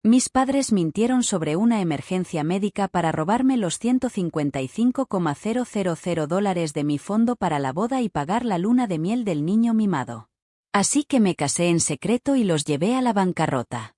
Mis padres mintieron sobre una emergencia médica para robarme los $155,000 de mi fondo para la boda y pagar la luna de miel del niño mimado. Así que me casé en secreto y los llevé a la bancarrota.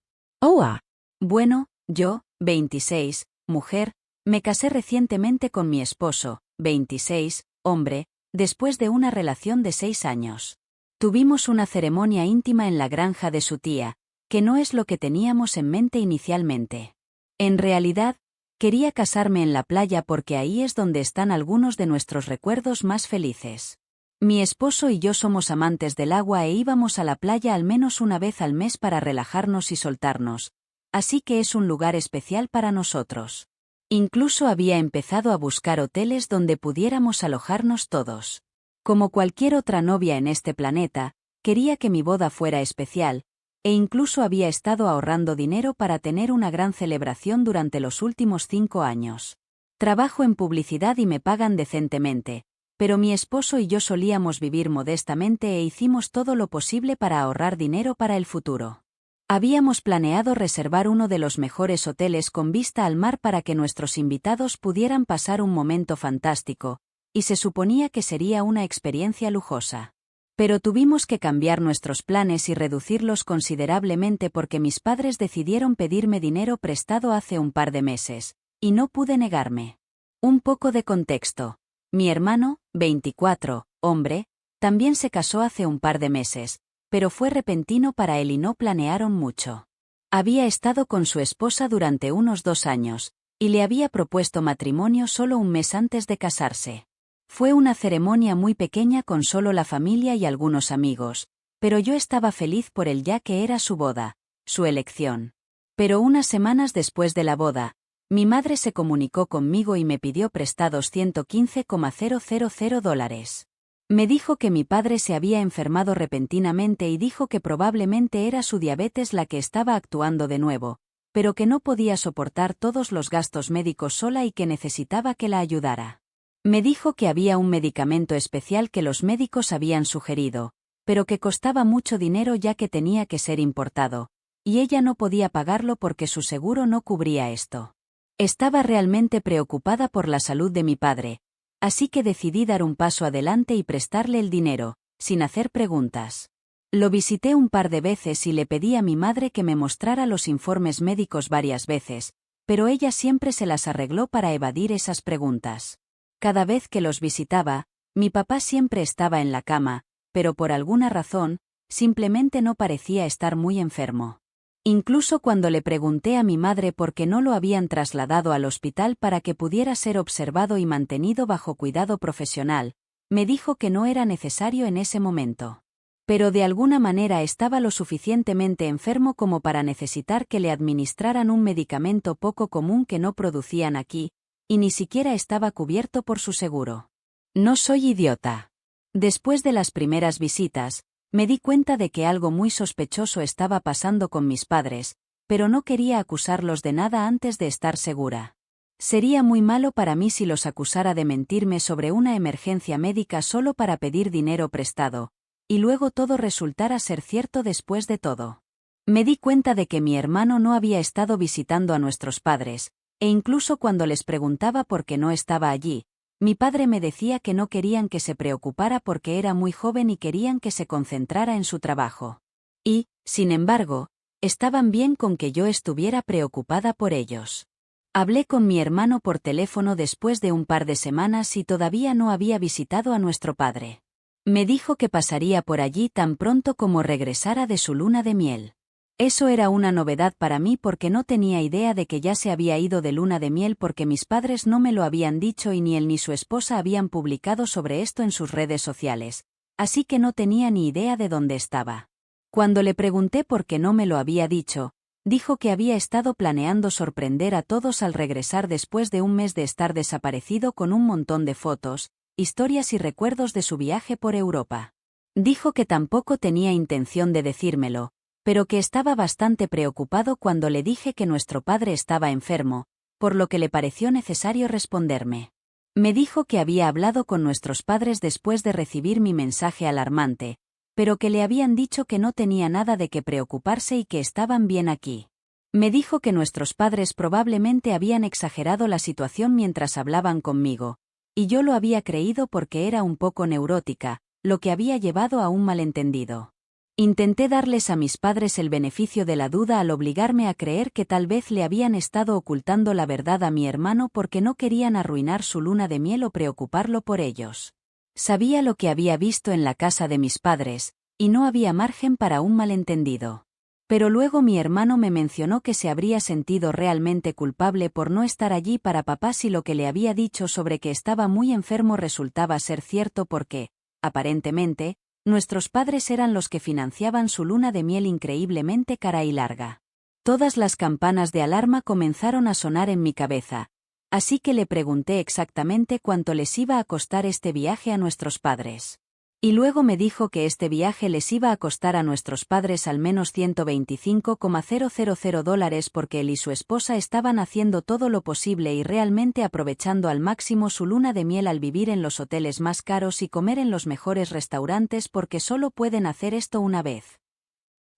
Bueno, yo, 26, mujer, me casé recientemente con mi esposo, 26, hombre, después de una relación de 6 años. Tuvimos una ceremonia íntima en la granja de su tía, que no es lo que teníamos en mente inicialmente. En realidad, quería casarme en la playa porque ahí es donde están algunos de nuestros recuerdos más felices. Mi esposo y yo somos amantes del agua e íbamos a la playa al menos una vez al mes para relajarnos y soltarnos, así que es un lugar especial para nosotros. Incluso había empezado a buscar hoteles donde pudiéramos alojarnos todos. Como cualquier otra novia en este planeta, quería que mi boda fuera especial, e incluso había estado ahorrando dinero para tener una gran celebración durante los últimos 5 años. Trabajo en publicidad y me pagan decentemente, pero mi esposo y yo solíamos vivir modestamente e hicimos todo lo posible para ahorrar dinero para el futuro. Habíamos planeado reservar uno de los mejores hoteles con vista al mar para que nuestros invitados pudieran pasar un momento fantástico, y se suponía que sería una experiencia lujosa. Pero tuvimos que cambiar nuestros planes y reducirlos considerablemente porque mis padres decidieron pedirme dinero prestado hace un par de meses, y no pude negarme. Un poco de contexto. Mi hermano, 24, hombre, también se casó hace un par de meses, pero fue repentino para él y no planearon mucho. Había estado con su esposa durante unos 2 años, y le había propuesto matrimonio solo un mes antes de casarse. Fue una ceremonia muy pequeña con solo la familia y algunos amigos, pero yo estaba feliz por él ya que era su boda, su elección. Pero unas semanas después de la boda, mi madre se comunicó conmigo y me pidió prestados $115,000. Me dijo que mi padre se había enfermado repentinamente y dijo que probablemente era su diabetes la que estaba actuando de nuevo, pero que no podía soportar todos los gastos médicos sola y que necesitaba que la ayudara. Me dijo que había un medicamento especial que los médicos habían sugerido, pero que costaba mucho dinero ya que tenía que ser importado, y ella no podía pagarlo porque su seguro no cubría esto. Estaba realmente preocupada por la salud de mi padre, así que decidí dar un paso adelante y prestarle el dinero, sin hacer preguntas. Lo visité un par de veces y le pedí a mi madre que me mostrara los informes médicos varias veces, pero ella siempre se las arregló para evadir esas preguntas. Cada vez que los visitaba, mi papá siempre estaba en la cama, pero por alguna razón, simplemente no parecía estar muy enfermo. Incluso cuando le pregunté a mi madre por qué no lo habían trasladado al hospital para que pudiera ser observado y mantenido bajo cuidado profesional, me dijo que no era necesario en ese momento. Pero de alguna manera estaba lo suficientemente enfermo como para necesitar que le administraran un medicamento poco común que no producían aquí, y ni siquiera estaba cubierto por su seguro. No soy idiota. Después de las primeras visitas, me di cuenta de que algo muy sospechoso estaba pasando con mis padres, pero no quería acusarlos de nada antes de estar segura. Sería muy malo para mí si los acusara de mentirme sobre una emergencia médica solo para pedir dinero prestado, y luego todo resultara ser cierto después de todo. Me di cuenta de que mi hermano no había estado visitando a nuestros padres, e incluso cuando les preguntaba por qué no estaba allí, mi padre me decía que no querían que se preocupara porque era muy joven y querían que se concentrara en su trabajo. Y, sin embargo, estaban bien con que yo estuviera preocupada por ellos. Hablé con mi hermano por teléfono después de un par de semanas y todavía no había visitado a nuestro padre. Me dijo que pasaría por allí tan pronto como regresara de su luna de miel. Eso era una novedad para mí porque no tenía idea de que ya se había ido de luna de miel porque mis padres no me lo habían dicho y ni él ni su esposa habían publicado sobre esto en sus redes sociales, así que no tenía ni idea de dónde estaba. Cuando le pregunté por qué no me lo había dicho, dijo que había estado planeando sorprender a todos al regresar después de un mes de estar desaparecido con un montón de fotos, historias y recuerdos de su viaje por Europa. Dijo que tampoco tenía intención de decírmelo, pero que estaba bastante preocupado cuando le dije que nuestro padre estaba enfermo, por lo que le pareció necesario responderme. Me dijo que había hablado con nuestros padres después de recibir mi mensaje alarmante, pero que le habían dicho que no tenía nada de qué preocuparse y que estaban bien aquí. Me dijo que nuestros padres probablemente habían exagerado la situación mientras hablaban conmigo, y yo lo había creído porque era un poco neurótica, lo que había llevado a un malentendido. Intenté darles a mis padres el beneficio de la duda al obligarme a creer que tal vez le habían estado ocultando la verdad a mi hermano porque no querían arruinar su luna de miel o preocuparlo por ellos. Sabía lo que había visto en la casa de mis padres, y no había margen para un malentendido. Pero luego mi hermano me mencionó que se habría sentido realmente culpable por no estar allí para papá si lo que le había dicho sobre que estaba muy enfermo resultaba ser cierto porque, aparentemente, nuestros padres eran los que financiaban su luna de miel increíblemente cara y larga. Todas las campanas de alarma comenzaron a sonar en mi cabeza, así que le pregunté exactamente cuánto les iba a costar este viaje a nuestros padres. Y luego me dijo que este viaje les iba a costar a nuestros padres al menos $125,000 porque él y su esposa estaban haciendo todo lo posible y realmente aprovechando al máximo su luna de miel al vivir en los hoteles más caros y comer en los mejores restaurantes porque solo pueden hacer esto una vez.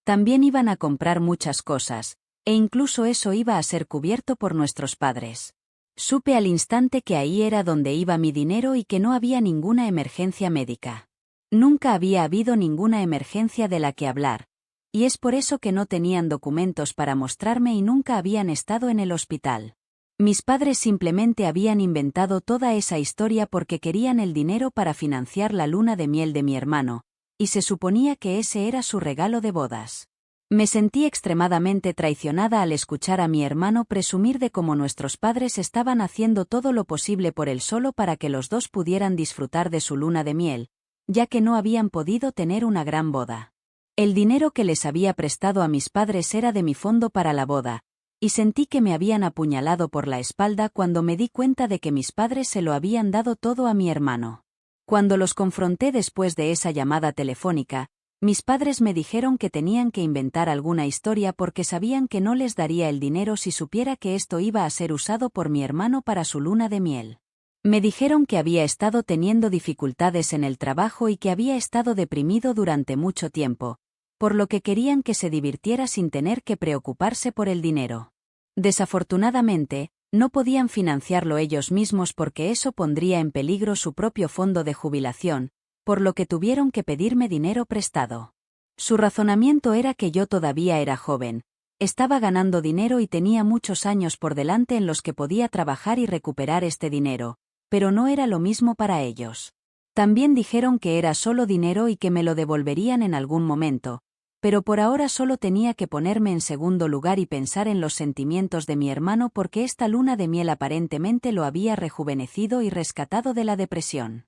También iban a comprar muchas cosas, e incluso eso iba a ser cubierto por nuestros padres. Supe al instante que ahí era donde iba mi dinero y que no había ninguna emergencia médica. Nunca había habido ninguna emergencia de la que hablar, y es por eso que no tenían documentos para mostrarme y nunca habían estado en el hospital. Mis padres simplemente habían inventado toda esa historia porque querían el dinero para financiar la luna de miel de mi hermano, y se suponía que ese era su regalo de bodas. Me sentí extremadamente traicionada al escuchar a mi hermano presumir de cómo nuestros padres estaban haciendo todo lo posible por él solo para que los dos pudieran disfrutar de su luna de miel, ya que no habían podido tener una gran boda. El dinero que les había prestado a mis padres era de mi fondo para la boda, y sentí que me habían apuñalado por la espalda cuando me di cuenta de que mis padres se lo habían dado todo a mi hermano. Cuando los confronté después de esa llamada telefónica, mis padres me dijeron que tenían que inventar alguna historia porque sabían que no les daría el dinero si supiera que esto iba a ser usado por mi hermano para su luna de miel. Me dijeron que había estado teniendo dificultades en el trabajo y que había estado deprimido durante mucho tiempo, por lo que querían que se divirtiera sin tener que preocuparse por el dinero. Desafortunadamente, no podían financiarlo ellos mismos porque eso pondría en peligro su propio fondo de jubilación, por lo que tuvieron que pedirme dinero prestado. Su razonamiento era que yo todavía era joven, estaba ganando dinero y tenía muchos años por delante en los que podía trabajar y recuperar este dinero, pero no era lo mismo para ellos. También dijeron que era solo dinero y que me lo devolverían en algún momento, pero por ahora solo tenía que ponerme en segundo lugar y pensar en los sentimientos de mi hermano porque esta luna de miel aparentemente lo había rejuvenecido y rescatado de la depresión.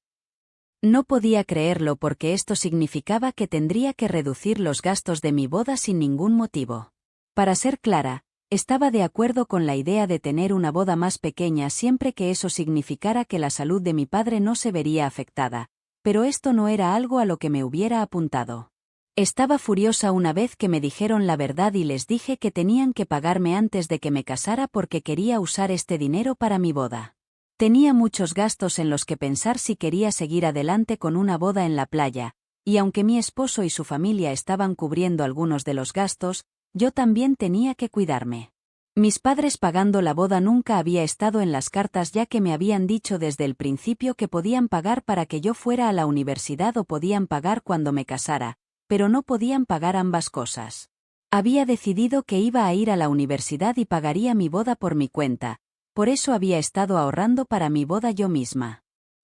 No podía creerlo porque esto significaba que tendría que reducir los gastos de mi boda sin ningún motivo. Para ser clara, estaba de acuerdo con la idea de tener una boda más pequeña siempre que eso significara que la salud de mi padre no se vería afectada, pero esto no era algo a lo que me hubiera apuntado. Estaba furiosa una vez que me dijeron la verdad y les dije que tenían que pagarme antes de que me casara porque quería usar este dinero para mi boda. Tenía muchos gastos en los que pensar si quería seguir adelante con una boda en la playa, y aunque mi esposo y su familia estaban cubriendo algunos de los gastos, yo también tenía que cuidarme. Mis padres pagando la boda nunca había estado en las cartas ya que me habían dicho desde el principio que podían pagar para que yo fuera a la universidad o podían pagar cuando me casara, pero no podían pagar ambas cosas. Había decidido que iba a ir a la universidad y pagaría mi boda por mi cuenta, por eso había estado ahorrando para mi boda yo misma.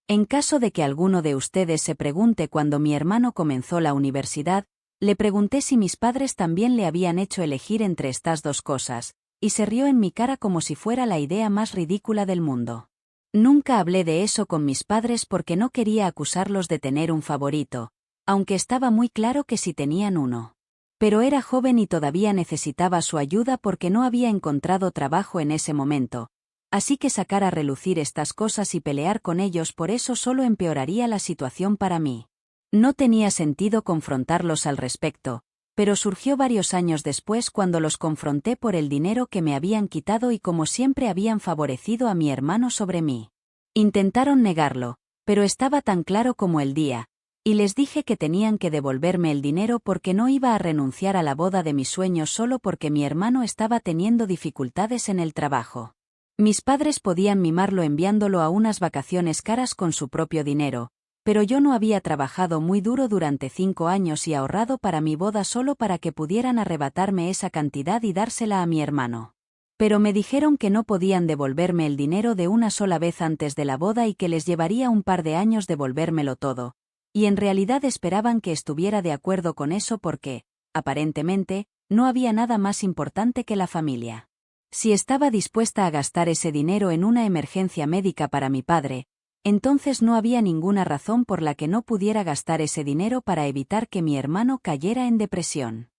En caso de que alguno de ustedes se pregunte cuándo mi hermano comenzó la universidad, le pregunté si mis padres también le habían hecho elegir entre estas dos cosas, y se rió en mi cara como si fuera la idea más ridícula del mundo. Nunca hablé de eso con mis padres porque no quería acusarlos de tener un favorito, aunque estaba muy claro que sí tenían uno. Pero era joven y todavía necesitaba su ayuda porque no había encontrado trabajo en ese momento, así que sacar a relucir estas cosas y pelear con ellos por eso solo empeoraría la situación para mí. No tenía sentido confrontarlos al respecto, pero surgió varios años después cuando los confronté por el dinero que me habían quitado y como siempre habían favorecido a mi hermano sobre mí. Intentaron negarlo, pero estaba tan claro como el día, Y les dije que tenían que devolverme el dinero porque no iba a renunciar a la boda de mis sueños solo porque mi hermano estaba teniendo dificultades en el trabajo. Mis padres podían mimarlo enviándolo a unas vacaciones caras con su propio dinero, pero yo no había trabajado muy duro durante 5 años y ahorrado para mi boda solo para que pudieran arrebatarme esa cantidad y dársela a mi hermano. Pero me dijeron que no podían devolverme el dinero de una sola vez antes de la boda y que les llevaría un par de años devolvérmelo todo. Y en realidad esperaban que estuviera de acuerdo con eso porque, aparentemente, no había nada más importante que la familia. Si estaba dispuesta a gastar ese dinero en una emergencia médica para mi padre, entonces no había ninguna razón por la que no pudiera gastar ese dinero para evitar que mi hermano cayera en depresión.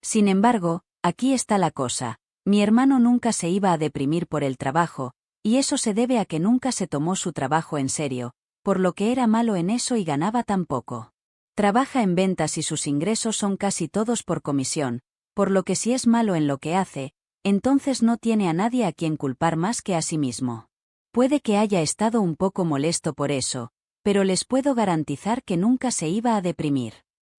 Sin embargo, aquí está la cosa. Mi hermano nunca se iba a deprimir por el trabajo, y eso se debe a que nunca se tomó su trabajo en serio, por lo que era malo en eso y ganaba tan poco. Trabaja en ventas y sus ingresos son casi todos por comisión, por lo que si es malo en lo que hace, entonces no tiene a nadie a quien culpar más que a sí mismo. Puede que haya estado un poco molesto por eso, pero les puedo garantizar que nunca se iba a deprimir.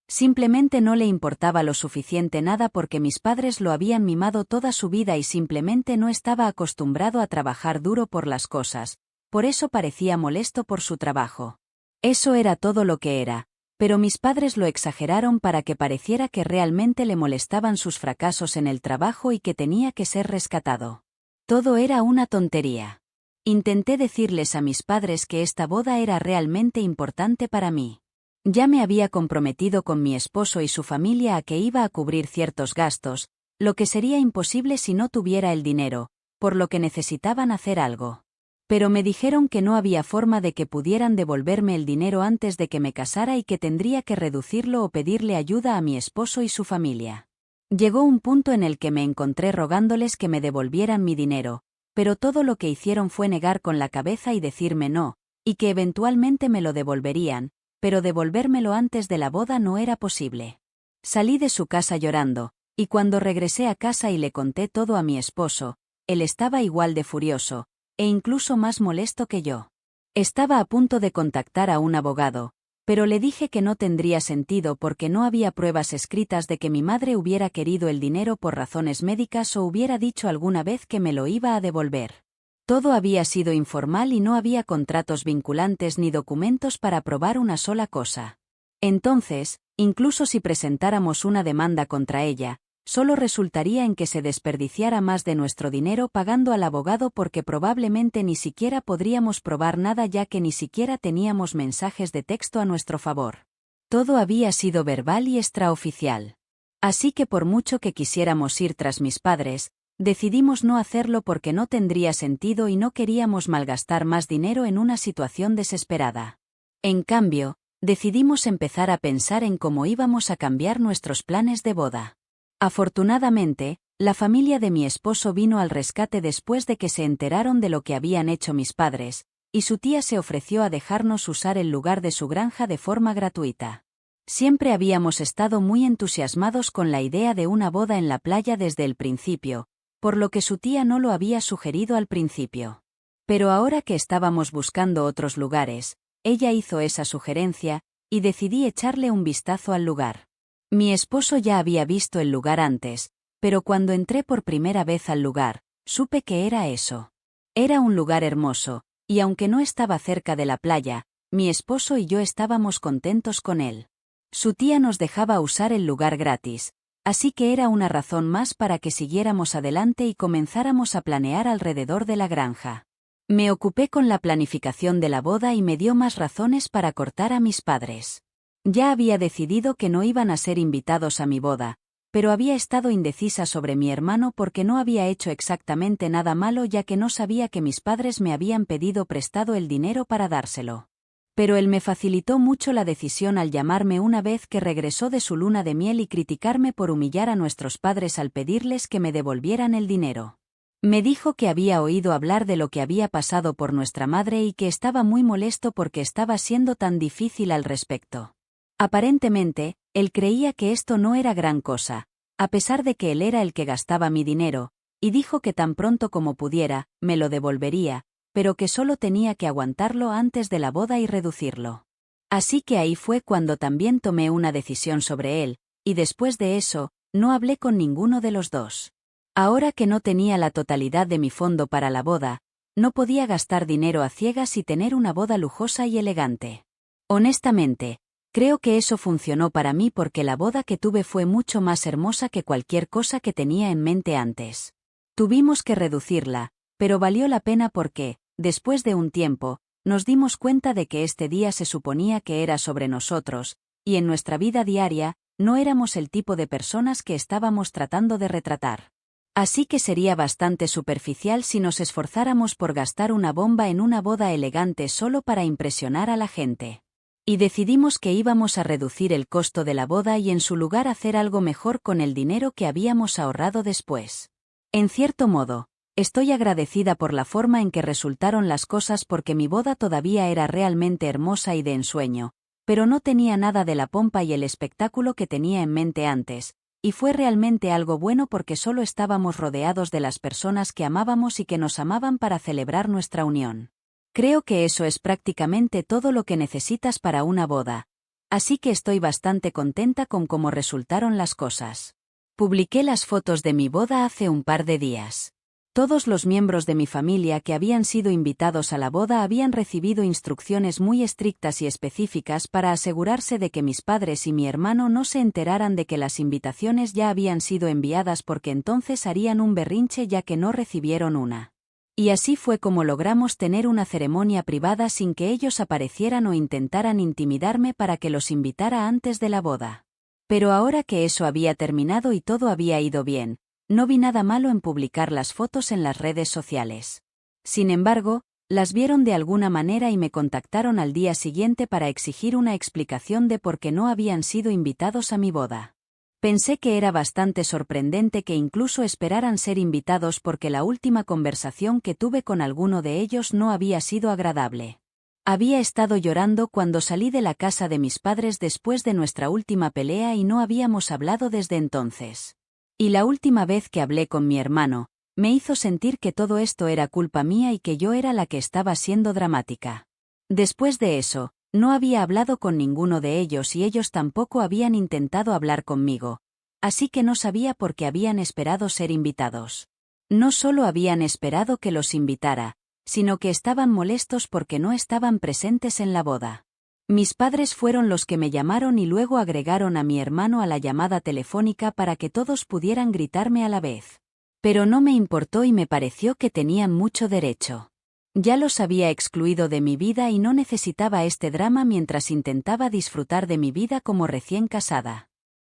Simplemente no le importaba lo suficiente nada porque mis padres lo habían mimado toda su vida y simplemente no estaba acostumbrado a trabajar duro por las cosas, por eso parecía molesto por su trabajo. Eso era todo lo que era, pero mis padres lo exageraron para que pareciera que realmente le molestaban sus fracasos en el trabajo y que tenía que ser rescatado. Todo era una tontería. Intenté decirles a mis padres que esta boda era realmente importante para mí. Ya me había comprometido con mi esposo y su familia a que iba a cubrir ciertos gastos, lo que sería imposible si no tuviera el dinero, por lo que necesitaban hacer algo. Pero me dijeron que no había forma de que pudieran devolverme el dinero antes de que me casara y que tendría que reducirlo o pedirle ayuda a mi esposo y su familia. Llegó un punto en el que me encontré rogándoles que me devolvieran mi dinero, pero todo lo que hicieron fue negar con la cabeza y decirme no, y que eventualmente me lo devolverían, pero devolvérmelo antes de la boda no era posible. Salí de su casa llorando, y cuando regresé a casa y le conté todo a mi esposo, él estaba igual de furioso, e incluso más molesto que yo. Estaba a punto de contactar a un abogado, pero le dije que no tendría sentido porque no había pruebas escritas de que mi madre hubiera querido el dinero por razones médicas o hubiera dicho alguna vez que me lo iba a devolver. Todo había sido informal y no había contratos vinculantes ni documentos para probar una sola cosa. Entonces, incluso si presentáramos una demanda contra ella, solo resultaría en que se desperdiciara más de nuestro dinero pagando al abogado porque probablemente ni siquiera podríamos probar nada ya que ni siquiera teníamos mensajes de texto a nuestro favor. Todo había sido verbal y extraoficial. Así que por mucho que quisiéramos ir tras mis padres, decidimos no hacerlo porque no tendría sentido y no queríamos malgastar más dinero en una situación desesperada. En cambio, decidimos empezar a pensar en cómo íbamos a cambiar nuestros planes de boda. Afortunadamente, la familia de mi esposo vino al rescate después de que se enteraron de lo que habían hecho mis padres, y su tía se ofreció a dejarnos usar el lugar de su granja de forma gratuita. Siempre habíamos estado muy entusiasmados con la idea de una boda en la playa desde el principio, por lo que su tía no lo había sugerido al principio. Pero ahora que estábamos buscando otros lugares, ella hizo esa sugerencia, y decidí echarle un vistazo al lugar. Mi esposo ya había visto el lugar antes, pero cuando entré por primera vez al lugar, supe que era eso. Era un lugar hermoso, y aunque no estaba cerca de la playa, mi esposo y yo estábamos contentos con él. Su tía nos dejaba usar el lugar gratis, así que era una razón más para que siguiéramos adelante y comenzáramos a planear alrededor de la granja. Me ocupé con la planificación de la boda y me dio más razones para cortar a mis padres. Ya había decidido que no iban a ser invitados a mi boda, pero había estado indecisa sobre mi hermano porque no había hecho exactamente nada malo ya que no sabía que mis padres me habían pedido prestado el dinero para dárselo. Pero él me facilitó mucho la decisión al llamarme una vez que regresó de su luna de miel y criticarme por humillar a nuestros padres al pedirles que me devolvieran el dinero. Me dijo que había oído hablar de lo que había pasado por nuestra madre y que estaba muy molesto porque estaba siendo tan difícil al respecto. Aparentemente, él creía que esto no era gran cosa, a pesar de que él era el que gastaba mi dinero, y dijo que tan pronto como pudiera, me lo devolvería, pero que solo tenía que aguantarlo antes de la boda y reducirlo. Así que ahí fue cuando también tomé una decisión sobre él, y después de eso, no hablé con ninguno de los dos. Ahora que no tenía la totalidad de mi fondo para la boda, no podía gastar dinero a ciegas y tener una boda lujosa y elegante. Honestamente, creo que eso funcionó para mí porque la boda que tuve fue mucho más hermosa que cualquier cosa que tenía en mente antes. Tuvimos que reducirla, pero valió la pena porque, después de un tiempo, nos dimos cuenta de que este día se suponía que era sobre nosotros, y en nuestra vida diaria, no éramos el tipo de personas que estábamos tratando de retratar. Así que sería bastante superficial si nos esforzáramos por gastar una bomba en una boda elegante solo para impresionar a la gente. Y decidimos que íbamos a reducir el costo de la boda y en su lugar hacer algo mejor con el dinero que habíamos ahorrado después. En cierto modo, estoy agradecida por la forma en que resultaron las cosas porque mi boda todavía era realmente hermosa y de ensueño, pero no tenía nada de la pompa y el espectáculo que tenía en mente antes, y fue realmente algo bueno porque solo estábamos rodeados de las personas que amábamos y que nos amaban para celebrar nuestra unión. Creo que eso es prácticamente todo lo que necesitas para una boda. Así que estoy bastante contenta con cómo resultaron las cosas. Publiqué las fotos de mi boda hace un par de días. Todos los miembros de mi familia que habían sido invitados a la boda habían recibido instrucciones muy estrictas y específicas para asegurarse de que mis padres y mi hermano no se enteraran de que las invitaciones ya habían sido enviadas porque entonces harían un berrinche ya que no recibieron una. Y así fue como logramos tener una ceremonia privada sin que ellos aparecieran o intentaran intimidarme para que los invitara antes de la boda. Pero ahora que eso había terminado y todo había ido bien, no vi nada malo en publicar las fotos en las redes sociales. Sin embargo, las vieron de alguna manera y me contactaron al día siguiente para exigir una explicación de por qué no habían sido invitados a mi boda. Pensé que era bastante sorprendente que incluso esperaran ser invitados porque la última conversación que tuve con alguno de ellos no había sido agradable. Había estado llorando cuando salí de la casa de mis padres después de nuestra última pelea y no habíamos hablado desde entonces. Y la última vez que hablé con mi hermano, me hizo sentir que todo esto era culpa mía y que yo era la que estaba siendo dramática. Después de eso, no había hablado con ninguno de ellos y ellos tampoco habían intentado hablar conmigo, así que no sabía por qué habían esperado ser invitados. No solo habían esperado que los invitara, sino que estaban molestos porque no estaban presentes en la boda. Mis padres fueron los que me llamaron y luego agregaron a mi hermano a la llamada telefónica para que todos pudieran gritarme a la vez. Pero no me importó y me pareció que tenían mucho derecho. Ya los había excluido de mi vida y no necesitaba este drama mientras intentaba disfrutar de mi vida como recién casada.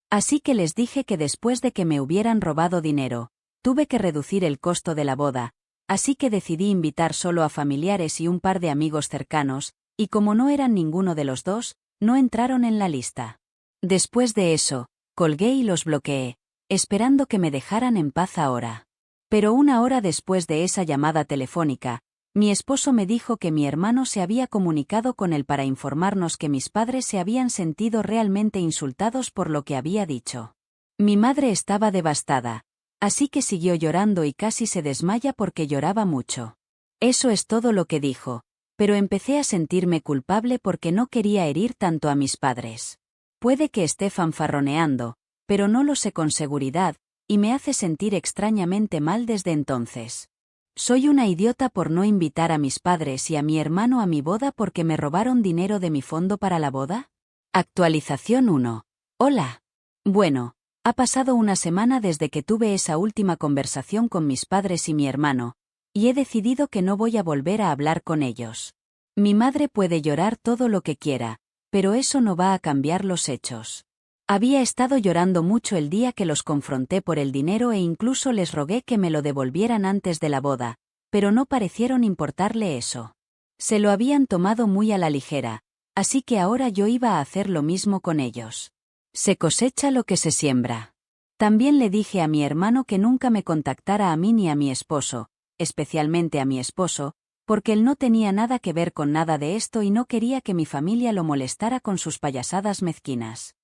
Así que les dije que después de que me hubieran robado dinero, tuve que reducir el costo de la boda, así que decidí invitar solo a familiares y un par de amigos cercanos, y como no eran ninguno de los dos, no entraron en la lista. Después de eso, colgué y los bloqueé, esperando que me dejaran en paz ahora. Pero una hora después de esa llamada telefónica, mi esposo me dijo que mi hermano se había comunicado con él para informarnos que mis padres se habían sentido realmente insultados por lo que había dicho. Mi madre estaba devastada, así que siguió llorando y casi se desmaya porque lloraba mucho. Eso es todo lo que dijo. Pero empecé a sentirme culpable porque no quería herir tanto a mis padres. Puede que esté fanfarroneando, pero no lo sé con seguridad, y me hace sentir extrañamente mal desde entonces. Soy una idiota por no invitar a mis padres y a mi hermano a mi boda porque me robaron dinero de mi fondo para la boda. Actualización 1. Hola. Bueno, ha pasado una semana desde que tuve esa última conversación con mis padres y mi hermano, y he decidido que no voy a volver a hablar con ellos. Mi madre puede llorar todo lo que quiera, pero eso no va a cambiar los hechos. Había estado llorando mucho el día que los confronté por el dinero e incluso les rogué que me lo devolvieran antes de la boda, pero no parecieron importarle eso. Se lo habían tomado muy a la ligera, así que ahora yo iba a hacer lo mismo con ellos. Se cosecha lo que se siembra. También le dije a mi hermano que nunca me contactara a mí ni a mi esposo, especialmente a mi esposo, porque él no tenía nada que ver con nada de esto y no quería que mi familia lo molestara con sus payasadas mezquinas.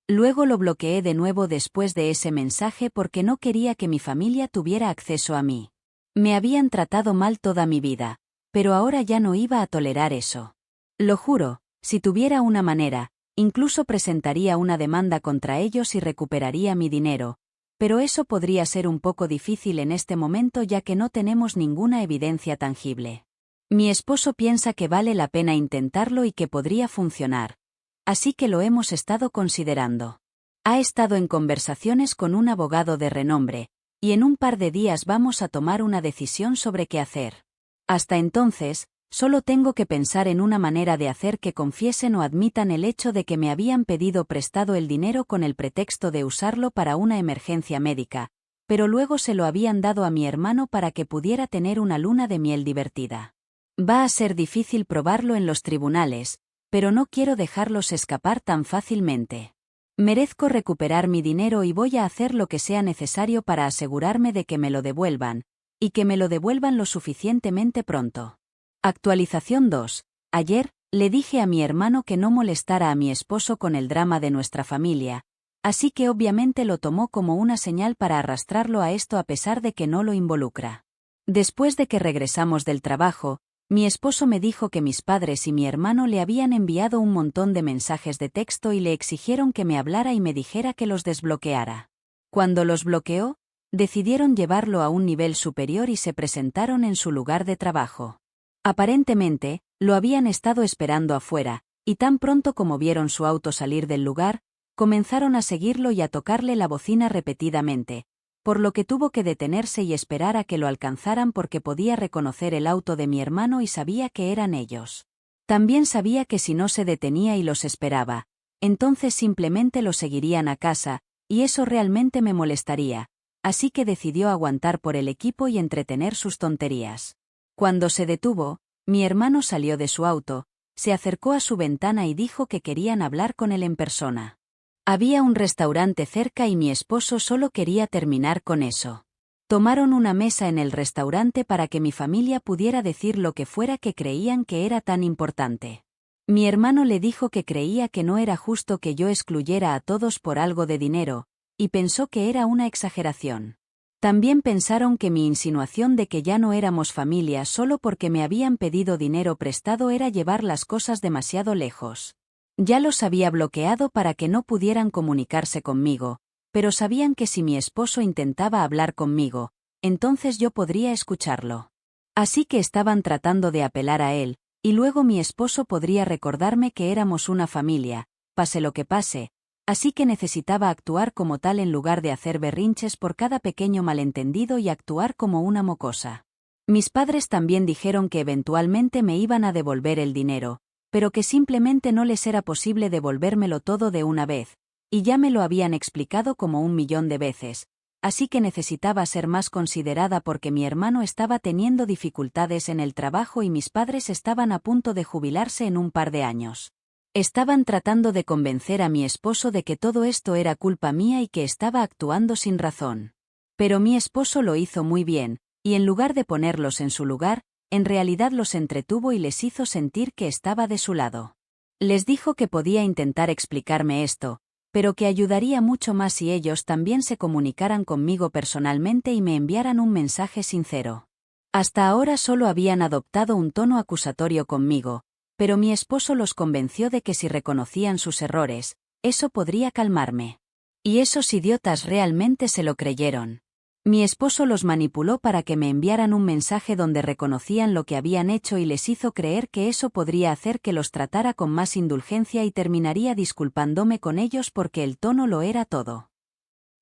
Luego lo bloqueé de nuevo después de ese mensaje porque no quería que mi familia tuviera acceso a mí. Me habían tratado mal toda mi vida, pero ahora ya no iba a tolerar eso. Lo juro, Si tuviera una manera, incluso presentaría una demanda contra ellos y recuperaría mi dinero, pero eso podría ser un poco difícil en este momento ya que no tenemos ninguna evidencia tangible. Mi esposo piensa que vale la pena intentarlo y que podría funcionar. Así que lo hemos estado considerando. Ha estado en conversaciones con un abogado de renombre, y en un par de días vamos a tomar una decisión sobre qué hacer. Hasta entonces, solo tengo que pensar en una manera de hacer que confiesen o admitan el hecho de que me habían pedido prestado el dinero con el pretexto de usarlo para una emergencia médica, pero luego se lo habían dado a mi hermano para que pudiera tener una luna de miel divertida. Va a ser difícil probarlo en los tribunales, pero no quiero dejarlos escapar tan fácilmente. Merezco recuperar mi dinero y voy a hacer lo que sea necesario para asegurarme de que me lo devuelvan, y que me lo devuelvan lo suficientemente pronto. Actualización 2. Ayer, le dije a mi hermano que no molestara a mi esposo con el drama de nuestra familia, así que obviamente lo tomó como una señal para arrastrarlo a esto a pesar de que no lo involucra. Después de que regresamos del trabajo, mi esposo me dijo que mis padres y mi hermano le habían enviado un montón de mensajes de texto y le exigieron que me hablara y me dijera que los desbloqueara. Cuando los bloqueó, decidieron llevarlo a un nivel superior y se presentaron en su lugar de trabajo. Aparentemente, lo habían estado esperando afuera, y tan pronto como vieron su auto salir del lugar, comenzaron a seguirlo y a tocarle la bocina repetidamente, por lo que tuvo que detenerse y esperar a que lo alcanzaran porque podía reconocer el auto de mi hermano y sabía que eran ellos. También sabía que si no se detenía y los esperaba, entonces simplemente lo seguirían a casa, y eso realmente me molestaría, así que decidió aguantar por el equipo y entretener sus tonterías. Cuando se detuvo, mi hermano salió de su auto, se acercó a su ventana y dijo que querían hablar con él en persona. Había un restaurante cerca y mi esposo solo quería terminar con eso. Tomaron una mesa en el restaurante para que mi familia pudiera decir lo que fuera que creían que era tan importante. Mi hermano le dijo que creía que no era justo que yo excluyera a todos por algo de dinero, y pensó que era una exageración. También pensaron que mi insinuación de que ya no éramos familia solo porque me habían pedido dinero prestado era llevar las cosas demasiado lejos. Ya los había bloqueado para que no pudieran comunicarse conmigo, pero sabían que si mi esposo intentaba hablar conmigo, entonces yo podría escucharlo. Así que estaban tratando de apelar a él, y luego mi esposo podría recordarme que éramos una familia, pase lo que pase, así que necesitaba actuar como tal en lugar de hacer berrinches por cada pequeño malentendido y actuar como una mocosa. Mis padres también dijeron que eventualmente me iban a devolver el dinero, pero que simplemente no les era posible devolvérmelo todo de una vez, y ya me lo habían explicado como 1.000.000 de veces, así que necesitaba ser más considerada porque mi hermano estaba teniendo dificultades en el trabajo y mis padres estaban a punto de jubilarse en un par de años. Estaban tratando de convencer a mi esposo de que todo esto era culpa mía y que estaba actuando sin razón. Pero mi esposo lo hizo muy bien, y en lugar de ponerlos en su lugar, en realidad los entretuvo y les hizo sentir que estaba de su lado. Les dijo que podía intentar explicarme esto, pero que ayudaría mucho más si ellos también se comunicaran conmigo personalmente y me enviaran un mensaje sincero. Hasta ahora solo habían adoptado un tono acusatorio conmigo, pero mi esposo los convenció de que si reconocían sus errores, eso podría calmarme. Y esos idiotas realmente se lo creyeron. Mi esposo los manipuló para que me enviaran un mensaje donde reconocían lo que habían hecho y les hizo creer que eso podría hacer que los tratara con más indulgencia y terminaría disculpándome con ellos porque el tono lo era todo.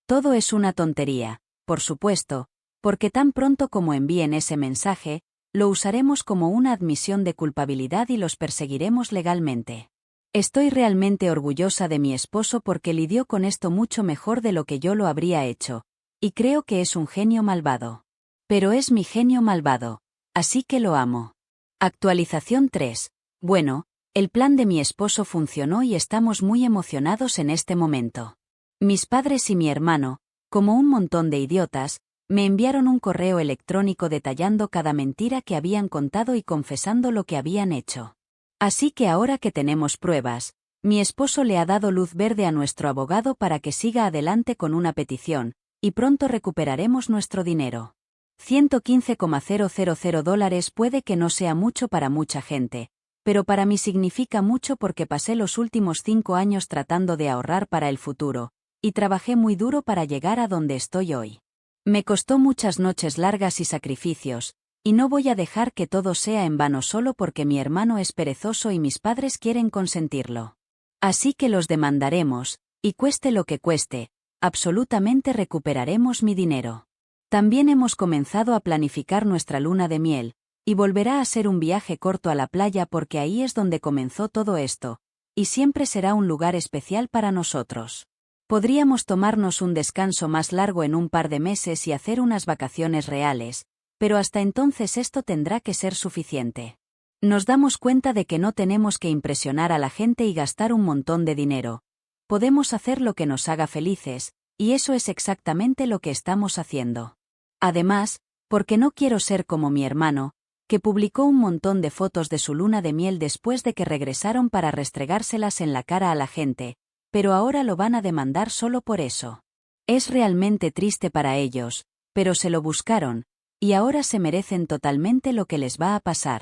Todo es una tontería, por supuesto, porque tan pronto como envíen ese mensaje, lo usaremos como una admisión de culpabilidad y los perseguiremos legalmente. Estoy realmente orgullosa de mi esposo porque lidió con esto mucho mejor de lo que yo lo habría hecho. Y creo que es un genio malvado. Pero es mi genio malvado, así que lo amo. Actualización 3. Bueno, el plan de mi esposo funcionó y estamos muy emocionados en este momento. Mis padres y mi hermano, como un montón de idiotas, me enviaron un correo electrónico detallando cada mentira que habían contado y confesando lo que habían hecho. Así que ahora que tenemos pruebas, mi esposo le ha dado luz verde a nuestro abogado para que siga adelante con una petición, y pronto recuperaremos nuestro dinero. $115,000 puede que no sea mucho para mucha gente, pero para mí significa mucho porque pasé los últimos 5 años tratando de ahorrar para el futuro, y trabajé muy duro para llegar a donde estoy hoy. Me costó muchas noches largas y sacrificios, y no voy a dejar que todo sea en vano solo porque mi hermano es perezoso y mis padres quieren consentirlo. Así que los demandaremos, y cueste lo que cueste, absolutamente recuperaremos mi dinero. También hemos comenzado a planificar nuestra luna de miel, y volverá a ser un viaje corto a la playa porque ahí es donde comenzó todo esto, y siempre será un lugar especial para nosotros. Podríamos tomarnos un descanso más largo en un par de meses y hacer unas vacaciones reales, pero hasta entonces esto tendrá que ser suficiente. Nos damos cuenta de que no tenemos que impresionar a la gente y gastar un montón de dinero. Podemos hacer lo que nos haga felices, y eso es exactamente lo que estamos haciendo. Además, porque no quiero ser como mi hermano, que publicó un montón de fotos de su luna de miel después de que regresaron para restregárselas en la cara a la gente, pero ahora lo van a demandar solo por eso. Es realmente triste para ellos, pero se lo buscaron, y ahora se merecen totalmente lo que les va a pasar.